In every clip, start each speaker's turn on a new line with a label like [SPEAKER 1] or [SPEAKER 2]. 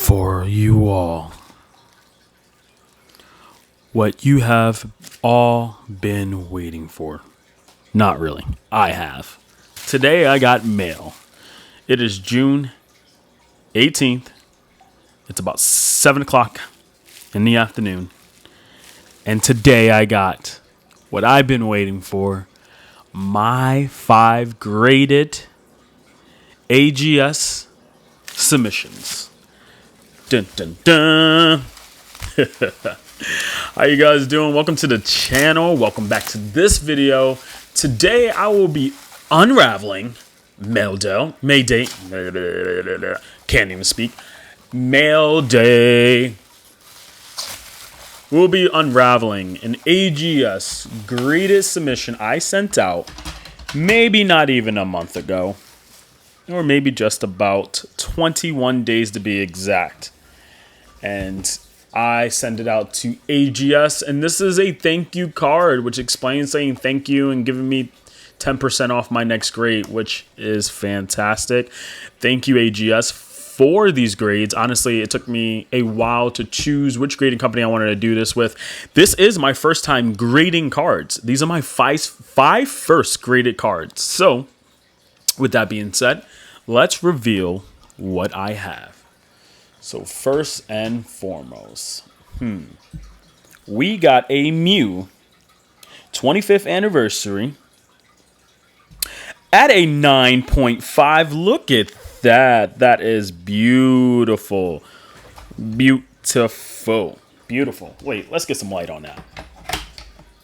[SPEAKER 1] for you all. What you have all been waiting for. Not really. I have. Today I got mail. It is June 18th. It's about 7 o'clock in the afternoon. And today I got what I've been waiting for. My 5 graded AGS submissions. Dun dun dun. How you guys doing? Welcome to the channel. Welcome back to this video. Today I will be unraveling mail day. Can't even speak. Mail day. We'll be unraveling an AGS graded submission I sent out maybe not even a month ago, or maybe just about 21 days to be exact. And I send it out to AGS, and this is a thank you card, which explains saying thank you and giving me 10% off my next grade, which is fantastic. Thank you, AGS, for these grades. Honestly, it took me a while to choose which grading company I wanted to do this with. This is my first time grading cards. These are my five first graded cards. So, with that being said, let's reveal what I have. So first and foremost, we got a Mew 25th anniversary at a 9.5. Look at that. That is beautiful. Beautiful. Beautiful. Wait, let's get some light on that.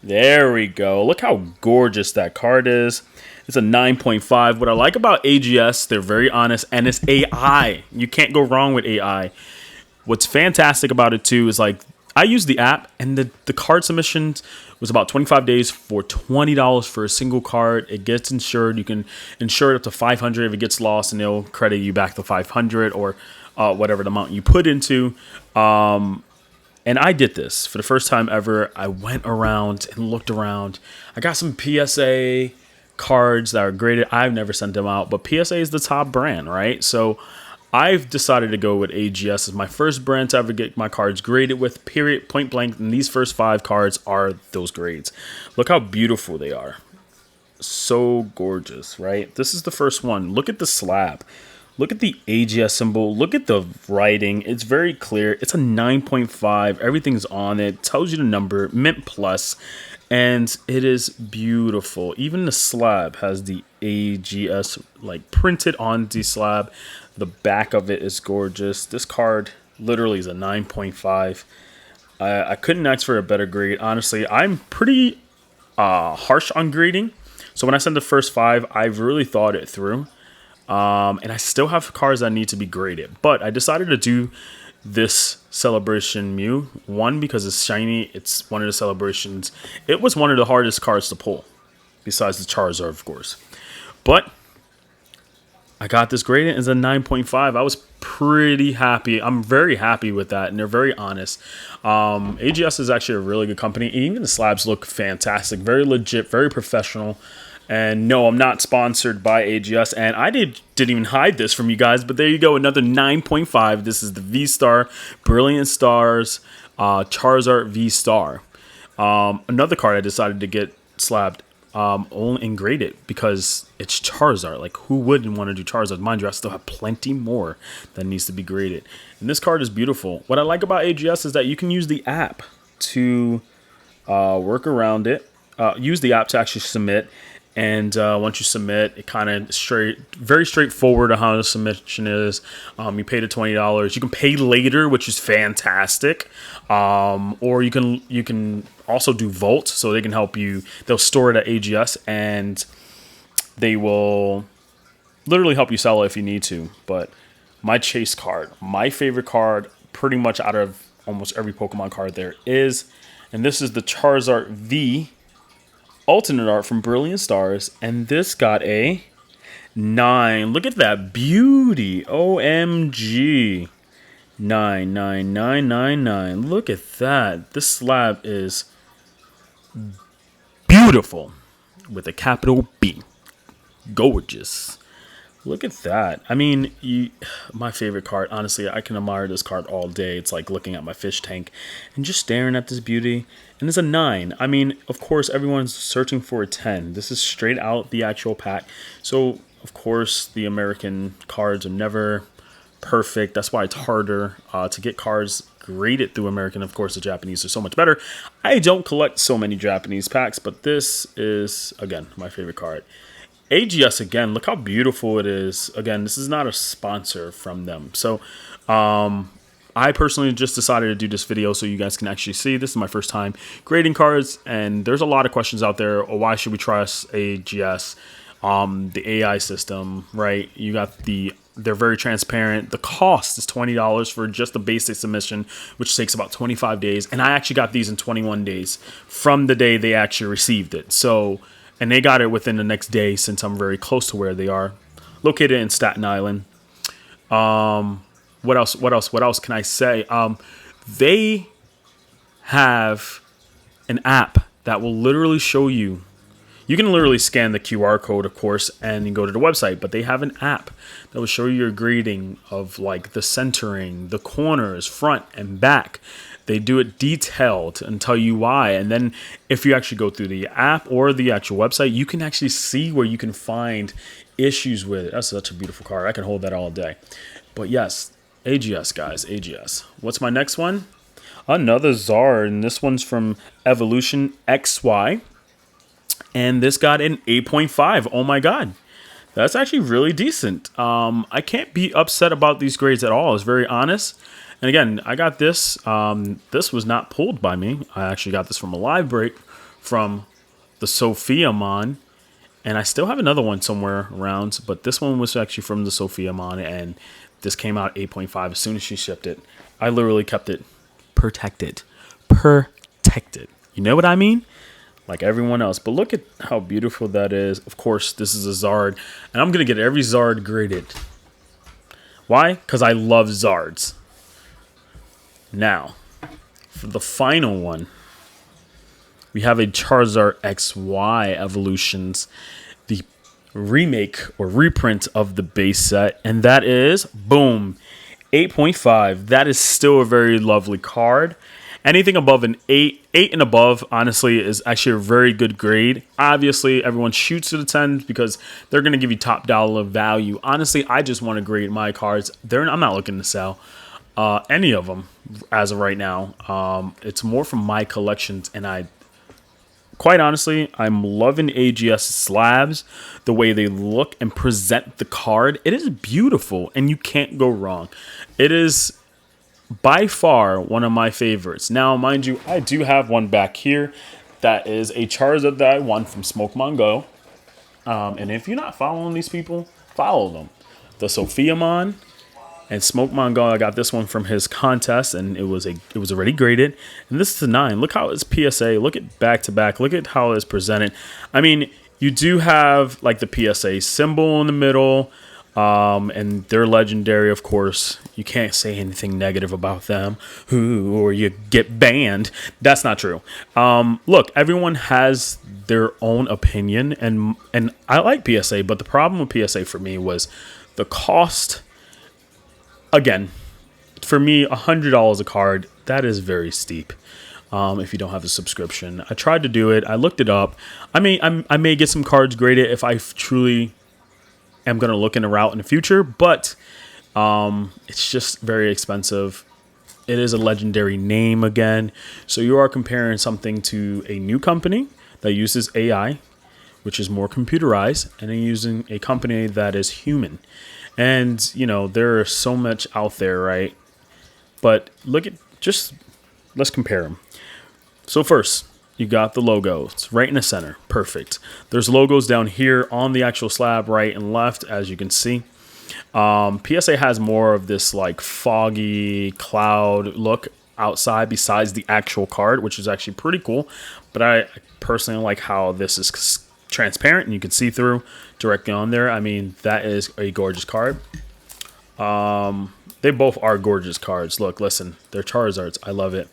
[SPEAKER 1] There we go. Look how gorgeous that card is. It's a 9.5. What I like about AGS, they're very honest, and it's AI. You can't go wrong with AI. What's fantastic about it, too, is like I use the app, and the card submissions was about 25 days for $20 for a single card. It gets insured. You can insure it up to $500 if it gets lost, and they'll credit you back the $500 or whatever the amount you put into. And I did this for the first time ever. I went around and looked around. I got some PSA cards that are graded. I've never sent them out, but PSA is the top brand, right? So I've decided to go with AGS as my first brand to ever get my cards graded with, period, point blank. And these first 5 cards are those grades. Look how beautiful they are. So gorgeous, right? This is the first one. Look at the slab. Look at the AGS symbol. Look at the writing. It's very clear. It's a 9.5. Everything's on it. Tells you the number. Mint plus. And it is beautiful. Even the slab has the AGS like printed on the slab. The back of it is gorgeous. This card literally is a 9.5. I couldn't ask for a better grade. Honestly, I'm pretty harsh on grading. So when I send the first 5, I've really thought it through. And I still have cards that need to be graded. But I decided to do this Celebration Mew. One, because it's shiny. It's one of the celebrations. It was one of the hardest cards to pull. Besides the Charizard, of course. But I got this graded as a 9.5. I was pretty happy. I'm very happy with that. And they're very honest. AGS is actually a really good company. Even the slabs look fantastic. Very legit. Very professional. And no, I'm not sponsored by AGS, and I didn't even hide this from you guys, but there you go, another 9.5. This is the V-Star, Brilliant Stars, Charizard V-Star. Another card I decided to get slabbed only and graded because it's Charizard. Like, who wouldn't want to do Charizard? Mind you, I still have plenty more that needs to be graded. And this card is beautiful. What I like about AGS is that you can use the app to work around it, use the app to actually submit. And once you submit, it kind of very straightforward on how the submission is. You pay the $20. You can pay later, which is fantastic. Or you can also do Vault, so they can help you. They'll store it at AGS, and they will literally help you sell it if you need to. But my chase card, my favorite card, pretty much out of almost every Pokemon card there is, and this is the Charizard V alternate art from Brilliant Stars, and this got a 9. Look at that beauty. OMG. 9. Look at that. This slab is beautiful with a capital B. Gorgeous. Look at that. I mean, my favorite card. Honestly, I can admire this card all day. It's like looking at my fish tank and just staring at this beauty. And it's a 9. I mean, of course, everyone's searching for a 10. This is straight out the actual pack. So, of course, the American cards are never perfect. That's why it's harder to get cards graded through American. Of course, the Japanese are so much better. I don't collect so many Japanese packs, but this is, again, my favorite card. AGS again, look how beautiful it is. Again, this is not a sponsor from them. So I personally just decided to do this video so you guys can actually see. This is my first time grading cards, and there's a lot of questions out there. Oh, why should we trust AGS? The AI system, right? You got they're very transparent. The cost is $20 for just the basic submission, which takes about 25 days. And I actually got these in 21 days from the day they actually received it. So, and they got it within the next day since I'm very close to where they are. Located in Staten Island. What else? What else? What else can I say? They have an app that will literally show you. You can literally scan the QR code, of course, and you go to the website, but they have an app that will show you your grading of like the centering, the corners, front and back. They do it detailed and tell you why. And then if you actually go through the app or the actual website, you can actually see where you can find issues with it. That's such a beautiful card. I can hold that all day. But yes, AGS, guys, AGS. What's my next one? Another Zard, and this one's from Evolution XY. And this got an 8.5. Oh my god. That's actually really decent. I can't be upset about these grades at all. It's very honest. And again, I got this. This was not pulled by me. I actually got this from a live break from the Sophia Mon. And I still have another one somewhere around. But this one was actually from the Sophia Mon. And this came out 8.5 as soon as she shipped it. I literally kept it protected. Protected. You know what I mean? Like everyone else. But look at how beautiful that is. Of course, this is a Zard. And I'm going to get every Zard graded. Why? Because I love Zards. Now, for the final one, we have a Charizard XY Evolutions, the remake or reprint of the base set. And that is, boom, 8.5. That is still a very lovely card. Anything above an 8 and above, honestly, is actually a very good grade. Obviously, everyone shoots to the 10s because they're going to give you top dollar value. Honestly, I just want to grade my cards. I'm not looking to sell any of them as of right now. It's more from my collections, and quite honestly, I'm loving AGS slabs, the way they look and present the card. It is beautiful, and you can't go wrong. It is by far one of my favorites. Now, mind you, I do have one back here that is a Charizard that I won from Smokemon Go. And if you're not following these people, follow them. The Sophiamon and Smokemon Go. I got this one from his contest, and it was already graded. And this is a 9. Look how it's PSA. Look at back to back. Look at how it's presented. I mean, you do have like the PSA symbol in the middle. And they're legendary, of course. You can't say anything negative about them, or you get banned. That's not true. Look, everyone has their own opinion, and I like PSA, but the problem with PSA for me was the cost. Again, for me, $100 a card, that is very steep. If you don't have a subscription, I tried to do it. I looked it up. I may get some cards graded if I truly am going to look in a route in the future, but it's just very expensive. It is a legendary name again. So you are comparing something to a new company that uses AI, which is more computerized, and then using a company that is human. And, you know, there is so much out there, right? But let's compare them. So first, you got the logo. It's right in the center. Perfect. There's logos down here on the actual slab, right and left, as you can see. PSA has more of this like foggy cloud look outside besides the actual card, which is actually pretty cool. But I personally like how this is transparent and you can see through directly on there. I mean, that is a gorgeous card. They both are gorgeous cards. Look, listen, they're Charizards. I love it.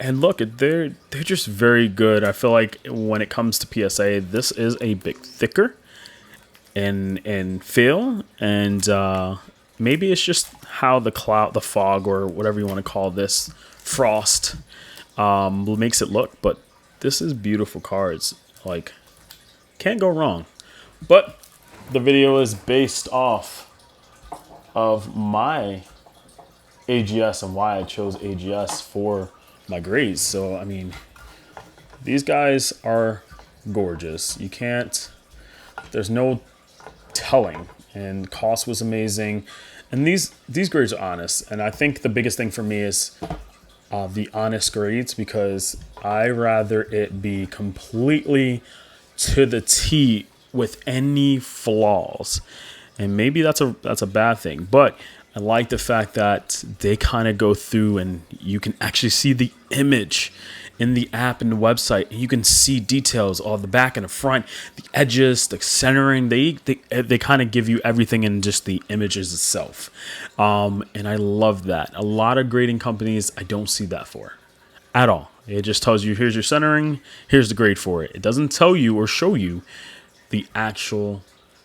[SPEAKER 1] And look, they're just very good. I feel like when it comes to PSA, this is a bit thicker. and feel, and maybe it's just how the fog, or whatever you want to call this, frost, makes it look. But this is beautiful cards. Like, can't go wrong. But the video is based off of my AGS and why I chose AGS for my grades. So, I mean, these guys are gorgeous. You can't, there's no telling. And cost was amazing. And these grades are honest. And I think the biggest thing for me is the honest grades, because I rather it be completely to the T with any flaws. And maybe that's a bad thing, but I like the fact that they kind of go through and you can actually see the image in the app and the website. You can see details of the back and the front, the edges, the centering. They kind of give you everything in just the images itself. And I love that. A lot of grading companies, I don't see that for at all. It just tells you, here's your centering, here's the grade for it. It doesn't tell you or show you the actual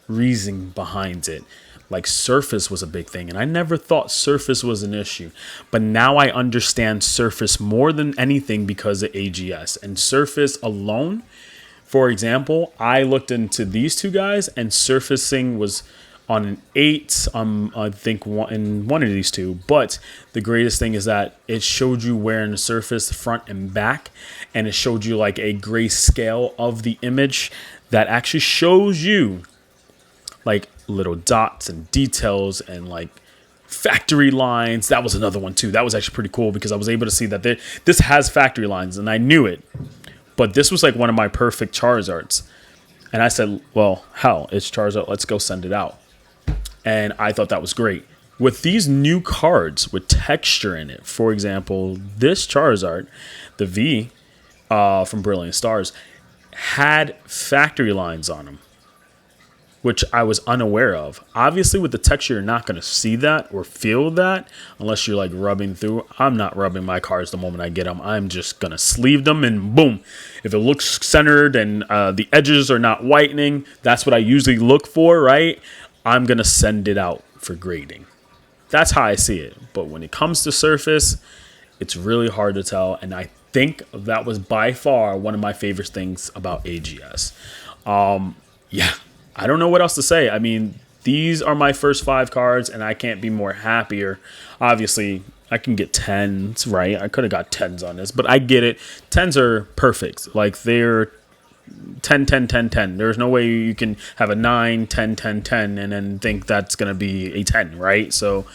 [SPEAKER 1] reason behind it. Like surface was a big thing, and I never thought surface was an issue, but now I understand surface more than anything because of AGS. And surface alone, for example, I looked into these two guys, and surfacing was on an 8, I think in one of these two. But the greatest thing is that it showed you where in the surface, front and back, and it showed you like a gray scale of the image that actually shows you like little dots and details and like factory lines. That was another one too. That was actually pretty cool because I was able to see that this has factory lines, and I knew it. But this was like one of my perfect Charizards. And I said, well, hell, it's Charizard. Let's go send it out. And I thought that was great. With these new cards with texture in it, for example, this Charizard, the V from Brilliant Stars, had factory lines on them, which I was unaware of. Obviously, with the texture, you're not going to see that or feel that unless you're like rubbing through. I'm not rubbing my cards the moment I get them. I'm just going to sleeve them and boom. If it looks centered and the edges are not whitening, that's what I usually look for, right? I'm going to send it out for grading. That's how I see it. But when it comes to surface, it's really hard to tell. And I think that was by far one of my favorite things about AGS. Yeah. I don't know what else to say. I mean, these are my first 5 cards, and I can't be more happier. Obviously, I can get 10s, right? I could have got 10s on this, but I get it. 10s are perfect. Like, they're 10, 10, 10, 10. There's no way you can have a 9, 10, 10, 10, and then think that's going to be a 10, right? So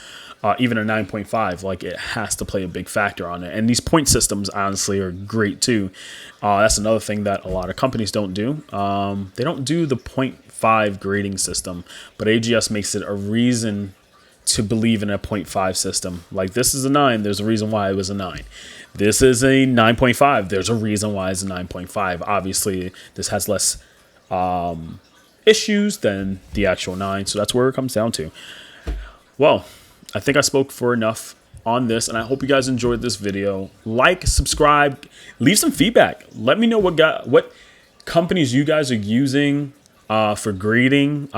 [SPEAKER 1] even a 9.5, like, it has to play a big factor on it. And these point systems, honestly, are great, too. That's another thing that a lot of companies don't do. They don't do the 0.5 grading system, but AGS makes it a reason to believe in a 0.5 system. Like, this is a 9, there's a reason why it was a 9. This is a 9.5, there's a reason why it's a 9.5. Obviously, this has less issues than the actual 9, so that's where it comes down to. Well, I think I spoke for enough on this, and I hope you guys enjoyed this video. Like, subscribe, leave some feedback. Let me know what companies you guys are using for grading.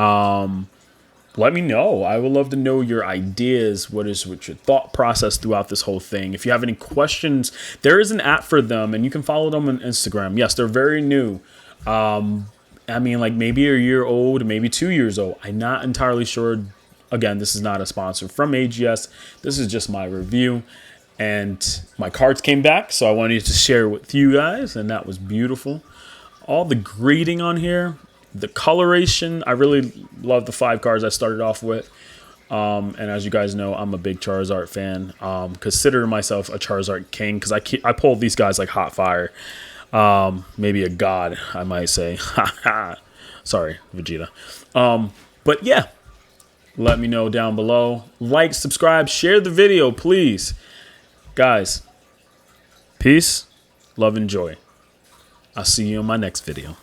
[SPEAKER 1] Let me know. I would love to know your ideas. What your thought process throughout this whole thing? If you have any questions, there is an app for them, and you can follow them on Instagram. Yes, they're very new. I mean, like maybe a year old, maybe 2 years old. I'm not entirely sure. Again, this is not a sponsor from AGS. This is just my review. And my cards came back, so I wanted to share it with you guys, and that was beautiful. All the grading on here, the coloration, I really love the 5 cards I started off with. And as you guys know, I'm a big Charizard fan. Consider myself a Charizard king because I pull these guys like hot fire. Maybe a god, I might say. Sorry, Vegeta. But yeah, let me know down below. Like, subscribe, share the video, please. Guys, peace, love, and joy. I'll see you in my next video.